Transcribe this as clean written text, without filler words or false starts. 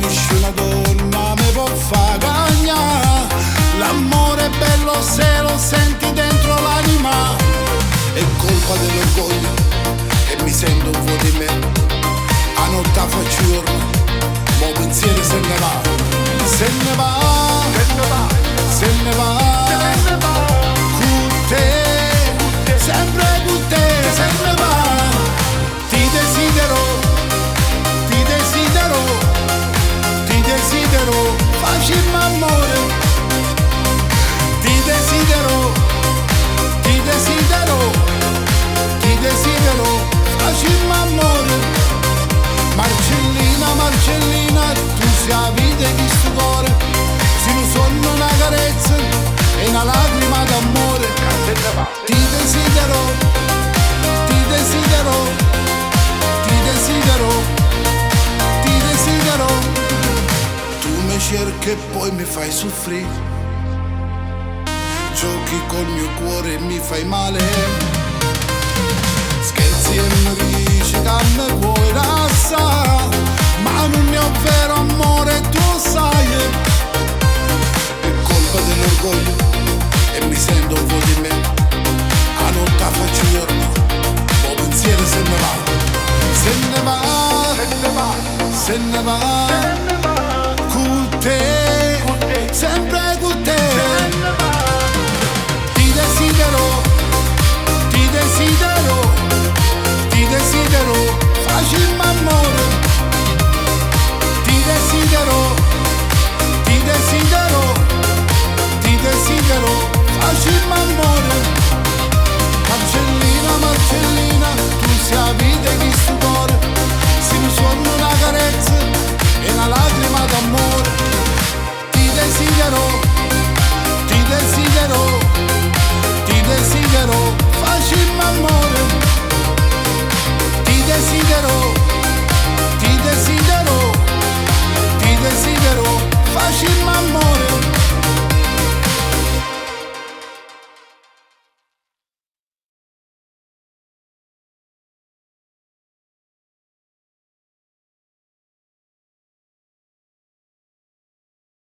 conosci una donna mi può far cagnare. L'amore è bello se lo senti dentro l'anima. È colpa dell'orgoglio e mi sento un po' di me. A notte faccio giorno, mo pensiero se ne va. Se ne va, se ne va, con te, sempre con te, se ne va. Ti desidero, ti desidero, ti desidero, facciamo amore. Ti desidero, ti desidero, ti desidero, facciamo amore. Marcellina, Marcellina, tu sei la vita di sto cuore. Se non sono una carezza e una lacrima d'amore. Ti desidero, ti desidero, ti desidero, ti desidero. Tu mi cerchi e poi mi fai soffrire. Giochi col mio cuore e mi fai male. Scherzi e mi dici che mi vuoi lasciare, ma non è vero amore, tu sai. È colpa dell'orgoglio e mi sento un po' di me. A notte faccio giorno, ho pensiero se ne va. Se ne va, se ne va, con te, sempre con te. Ti desidero, ti desidero, ti desidero, facciamo amore. Ti desidero, ti desidero, ti desidero, facciamo amore. Marcellina, Marcellina, tu sei la vita di sto cuore. Se mi suona una carezza e una lacrima d'amore. Ti desidero, ti desidero, ti desidero, facciamo amore. Ti desidero.